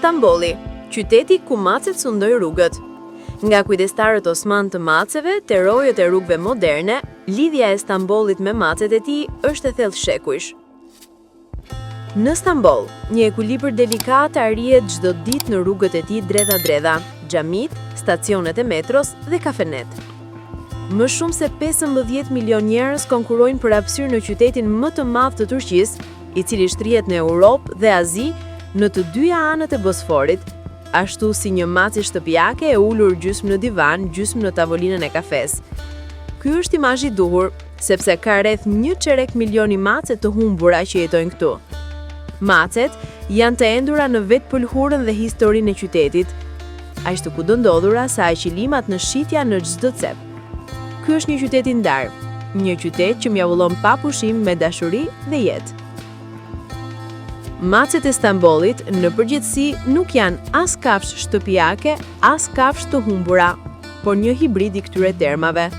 Stambolli, qyteti ku macet sundoj rrugët. Nga kujdestarët Osman të maceve te rojët e rrugëve moderne, lidhja e Stambollit me macet e tij është e thellë shekujsh. Në Stamboll, një ekuilibër delikat arrihet çdo ditë në rrugët e tij dredha, xhamit, stacionet e metros dhe kafenet. Më shumë se 15 milion njerëz konkurrojnë për hapësirë në qytetin më të madh të Turqisë, i cili shtrihet në Europë dhe Azi në të dyja anët e Bosforit, ashtu si një mace shtëpiake e ulur gjysmë në divan, gjysmë në tavolinën e kafes. Ky është imazhi i duhur, sepse ka rreth 1/4 milioni mace të humbura që jetojnë këtu. Macet janë të endura në vetë pëlhurën dhe historinë e qytetit, aq të kudo ndodhura sa aqilimat në shitja në çdo cep. Ky është një qytet i ndar, një qytet që mjavëllon pa pushim me dashuri dhe jetë. Macet e Stambollit në përgjithësi nuk janë as kafshë shtëpiake, as kafshë të humbura, por një hibrid i këtyre termave.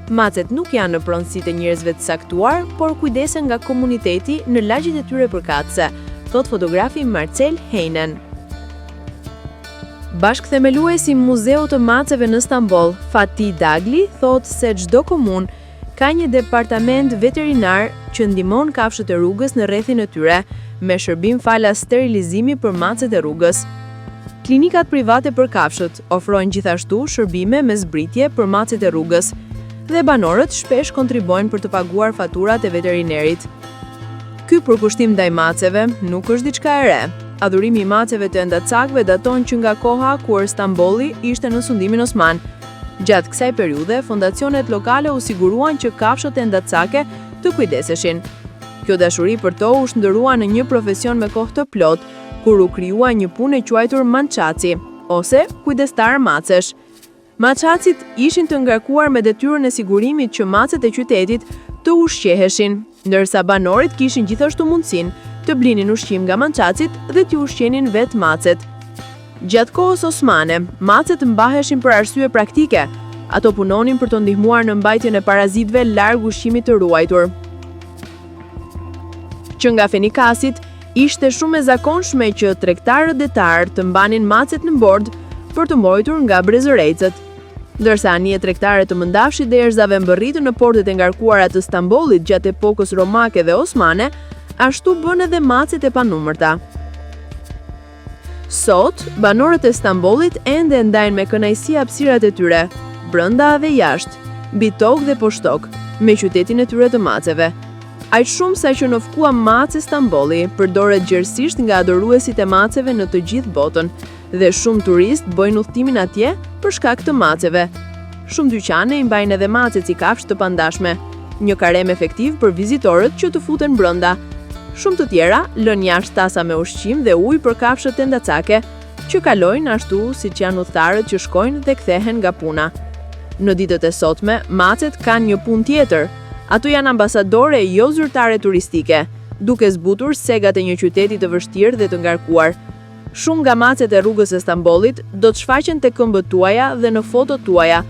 Macet nuk janë në pronësitë e njerëzve të saktuar, por kujdesen nga komuniteti në lagjet e tyre përkatëse, thot fotografi Marcel Heinen. Bashkëthemeluesi i Muzeut të Maceve në Stamboll, Fatih Dagli, thot se çdo komunë ka një departament veterinar që ndihmon kafshët e rrugës në rrethin e tyre, me shërbim falas sterilizimi për macet e rrugës. Klinikat private për kafshët ofrojnë gjithashtu shërbime me zbritje për macet e rrugës, dhe banorët shpesh kontribojnë për të paguar faturat e veterinerit. Ky përkushtim ndaj maceve nuk është diçka e re. Adhurimi i maceve të endacakëve daton që nga koha kur Stambolli ishte në sundimin Osman. Gjatë kësaj periudhe, fondacionet lokale u siguruan që kafshët endacake të kujdeseshin. Kjo dashuri për to u shndërrua në një profesion me kohë të plot, kur u krijua një punë e quajtur mançaci, ose kujdestar macesh. Mançacit ishin të ngarkuar me detyrën e sigurimit që macet e qytetit të ushqeheshin, ndërsa banorit kishin gjithashtu mundësinë të blinin ushqim nga mançacit dhe t'i ushqenin vetë macet. Gjatë kohës osmane, macet mbaheshin për arsye praktike. Ato punonin për të ndihmuar në mbajtjen e parazitëve larg ushqimit të ruajtur. Që nga Fenikasit, ishte shumë e zakonshme që tregtarët detar të mbanin macet në bord për të mbrojtur nga brezërecët. Ndërsa anije tregtare të mëndafshit dhe erëzave mbërritën në portet e ngarkuara të Stambollit gjatë epokës romake dhe osmane, ashtu bën edhe macet e panumërta. Sot, banorët e Stambollit ende ndajnë me kënaqësi hapësirat e tyre, brenda dhe jashtë, mbi tokë dhe poshtë tokë, me qytetin e tyre të maceve. Aq shumë sa që në fkua mace Stambolli përdoret gjerësisht nga adoruesit e maceve në të gjithë botën, dhe shumë turistë bëjnë udhëtimin atje për shkak të maceve. Shumë dyqane i mbajnë edhe macet si kafshë të pandashme, një karem efektiv për vizitorët që të futen brenda. Shumë të tjera lën jashtë tasa me ushqim dhe ujë për kafshët endacake, që kalojnë ashtu siç janë udhëtarët që shkojnë dhe kthehen nga puna. Në ditët e sotme, macet kanë një punë tjetër. Ato janë ambasadore jo zyrtare turistike, duke zbutur segat e një qyteti të vështirë dhe të ngarkuar. Shumë nga macet e rrugës së Stambollit do të shfaqen te këmbët tuaja dhe në fotot tuaja.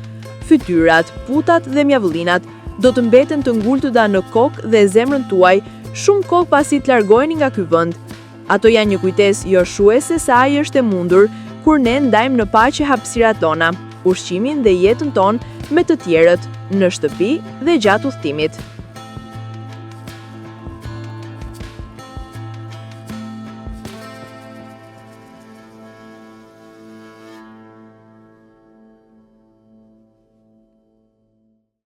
Fytyrat, putat dhe mjavullinat do të mbeten të ngultura në kokë dhe zemrën tuaj shumë kohë pasi të largoheni nga ky vend. Ato janë një kujtesë jo shuese se ai është e mundur kur ne ndajmë në paqe hapësirat tona, ushqimin dhe jetën tonë me të tjerët, në shtëpi dhe gjatë udhëtimit.